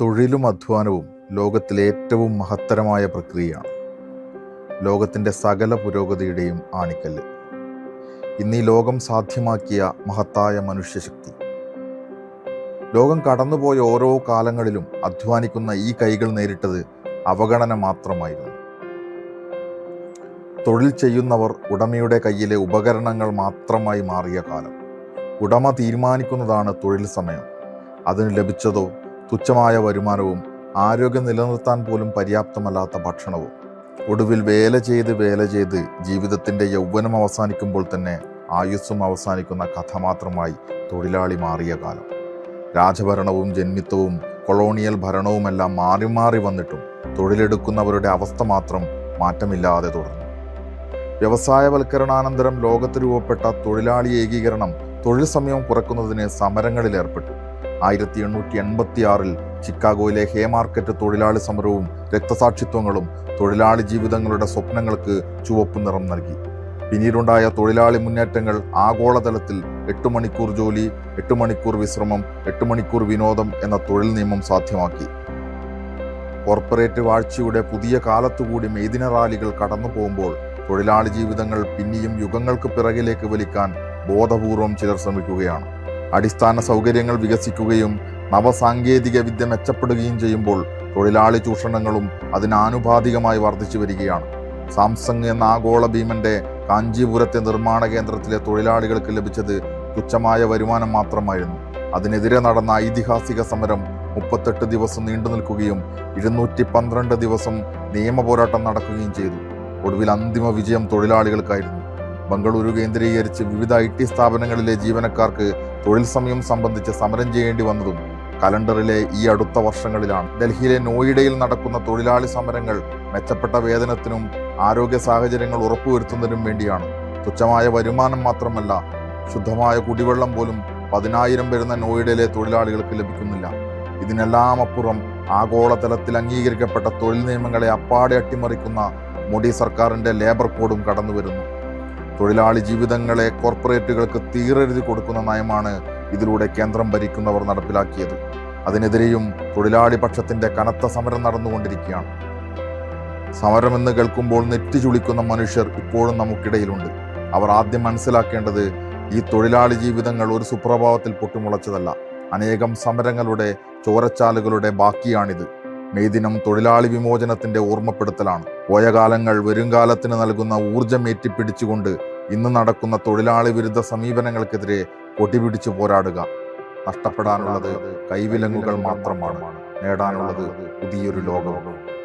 തൊഴിലും അധ്വാനവും ലോകത്തിലെ ഏറ്റവും മഹത്തരമായ പ്രക്രിയയാണ്. ലോകത്തിൻ്റെ സകല പുരോഗതിയുടെയും ആണിക്കല്ല്. ഇന്ന് ഈ ലോകം സാധ്യമാക്കിയ മഹത്തായ മനുഷ്യശക്തി. ലോകം കടന്നുപോയ ഓരോ കാലങ്ങളിലും അധ്വാനിക്കുന്ന ഈ കൈകൾ നേരിട്ടത് അവഗണന മാത്രമായിരുന്നു. തൊഴിൽ ചെയ്യുന്നവർ ഉടമയുടെ കയ്യിലെ ഉപകരണങ്ങൾ മാത്രമായി മാറിയ കാലം. ഉടമ തീരുമാനിക്കുന്നതാണ് തൊഴിൽ സമയം. അതിന് ലഭിച്ചതോ തുച്ഛമായ വരുമാനവും ആരോഗ്യം നിലനിർത്താൻ പോലും പര്യാപ്തമല്ലാത്ത ഭക്ഷണവും. ഒടുവിൽ വേല ചെയ്ത് ജീവിതത്തിൻ്റെ യൗവനം അവസാനിക്കുമ്പോൾ തന്നെ ആയുസ്സും അവസാനിക്കുന്ന കഥ മാത്രമായി തൊഴിലാളി മാറിയ കാലം. രാജഭരണവും ജന്മിത്വവും കൊളോണിയൽ ഭരണവുമെല്ലാം മാറി മാറി വന്നിട്ടും തൊഴിലെടുക്കുന്നവരുടെ അവസ്ഥ മാത്രം മാറ്റമില്ലാതെ തുടർന്നു. വ്യവസായവൽക്കരണാനന്തരം ലോകത്ത് രൂപപ്പെട്ട തൊഴിലാളി ഏകീകരണം തൊഴിൽ സമയം കുറയ്ക്കുന്നതിന് സമരങ്ങളിൽ ഏർപ്പെട്ടു. 1886 ചിക്കാഗോയിലെ ഹേമാർക്കറ്റ് തൊഴിലാളി സമരവും രക്തസാക്ഷിത്വങ്ങളും തൊഴിലാളി ജീവിതങ്ങളുടെ സ്വപ്നങ്ങൾക്ക് ചുവപ്പ് നിറം നൽകി. പിന്നീടുണ്ടായ തൊഴിലാളി മുന്നേറ്റങ്ങൾ ആഗോളതലത്തിൽ 8 മണിക്കൂർ ജോലി, 8 മണിക്കൂർ വിശ്രമം, 8 മണിക്കൂർ വിനോദം എന്ന തൊഴിൽ നിയമം സാധ്യമാക്കി. കോർപ്പറേറ്റ് വാഴ്ചയുടെ പുതിയ കാലത്തുകൂടി മെയ്ദിന റാലികൾ കടന്നു പോകുമ്പോൾ തൊഴിലാളി ജീവിതങ്ങൾ പിന്നെയും യുഗങ്ങൾക്ക് പിറകിലേക്ക് വലിക്കാൻ ബോധപൂർവം ചിലർ ശ്രമിക്കുകയാണ്. അടിസ്ഥാന സൗകര്യങ്ങൾ വികസിക്കുകയും നവസാങ്കേതിക വിദ്യ മെച്ചപ്പെടുകയും ചെയ്യുമ്പോൾ തൊഴിലാളി ചൂഷണങ്ങളും അതിനാനുപാതികമായി വർദ്ധിച്ചു വരികയാണ്. സാംസങ് എന്ന ആഗോള ഭീമന്റെ കാഞ്ചീപുരത്തെ നിർമ്മാണ കേന്ദ്രത്തിലെ തൊഴിലാളികൾക്ക് ലഭിച്ചത് തുച്ഛമായ വരുമാനം മാത്രമായിരുന്നു. അതിനെതിരെ നടന്ന ഐതിഹാസിക സമരം 38 ദിവസം നീണ്ടു നിൽക്കുകയും 212 ദിവസം നിയമ പോരാട്ടം നടക്കുകയും ചെയ്തു. ഒടുവിൽ അന്തിമ വിജയം തൊഴിലാളികൾക്കായിരുന്നു. ബംഗളൂരു കേന്ദ്രീകരിച്ച് വിവിധ IT സ്ഥാപനങ്ങളിലെ ജീവനക്കാർക്ക് തൊഴിൽ സമയം സംബന്ധിച്ച് സമരം ചെയ്യേണ്ടി വന്നതും കലണ്ടറിലെ ഈ അടുത്ത വർഷങ്ങളിലാണ്. ഡൽഹിയിലെ നോയിഡയിൽ നടക്കുന്ന തൊഴിലാളി സമരങ്ങൾ മെച്ചപ്പെട്ട വേതനത്തിനും ആരോഗ്യ സാഹചര്യങ്ങൾ ഉറപ്പുവരുത്തുന്നതിനും വേണ്ടിയാണ്. തുച്ഛമായ വരുമാനം മാത്രമല്ല, ശുദ്ധമായ കുടിവെള്ളം പോലും 10,000 വരുന്ന നോയിഡയിലെ തൊഴിലാളികൾക്ക് ലഭിക്കുന്നില്ല. ഇതിനെല്ലാം അപ്പുറം ആഗോളതലത്തിൽ അംഗീകരിക്കപ്പെട്ട തൊഴിൽ നിയമങ്ങളെ അപ്പാടെ അട്ടിമറിക്കുന്ന മോഡി സർക്കാരിൻ്റെ ലേബർ കോഡും കടന്നു വരുന്നു. തൊഴിലാളി ജീവിതങ്ങളെ കോർപ്പറേറ്റുകൾക്ക് തീരെഴുതി കൊടുക്കുന്ന നയമാണ് ഇതിലൂടെ കേന്ദ്രം ഭരിക്കുന്നവർ നടപ്പിലാക്കിയത്. അതിനെതിരെയും തൊഴിലാളി പക്ഷത്തിൻ്റെ കനത്ത സമരം നടന്നുകൊണ്ടിരിക്കുകയാണ്. സമരമെന്ന് കേൾക്കുമ്പോൾ നെറ്റി ചുളിക്കുന്ന മനുഷ്യർ ഇപ്പോഴും നമുക്കിടയിലുണ്ട്. അവർ ആദ്യം മനസ്സിലാക്കേണ്ടത് ഈ തൊഴിലാളി ജീവിതങ്ങൾ ഒരു സുപ്രഭാതത്തിൽ പൊട്ടിമുളച്ചതല്ല. അനേകം സമരങ്ങളുടെ ചോരച്ചാലുകളുടെ ബാക്കിയാണിത്. മെയ് ദിനം തൊഴിലാളി വിമോചനത്തിന്റെ ഓർമ്മപ്പെടുത്തലാണ്. പോയ കാലങ്ങൾ വരുംകാലത്തിന് നൽകുന്ന ഊർജം ഏറ്റിപ്പിടിച്ചുകൊണ്ട് ഇന്ന് നടക്കുന്ന തൊഴിലാളി വിരുദ്ധ സമീപനങ്ങൾക്കെതിരെ കൊടിപിടിച്ചു പോരാടുക. നഷ്ടപ്പെടാനുള്ളത് കൈവിലങ്ങുകൾ മാത്രമാണ്, നേടാനുള്ളത് പുതിയൊരു ലോകം.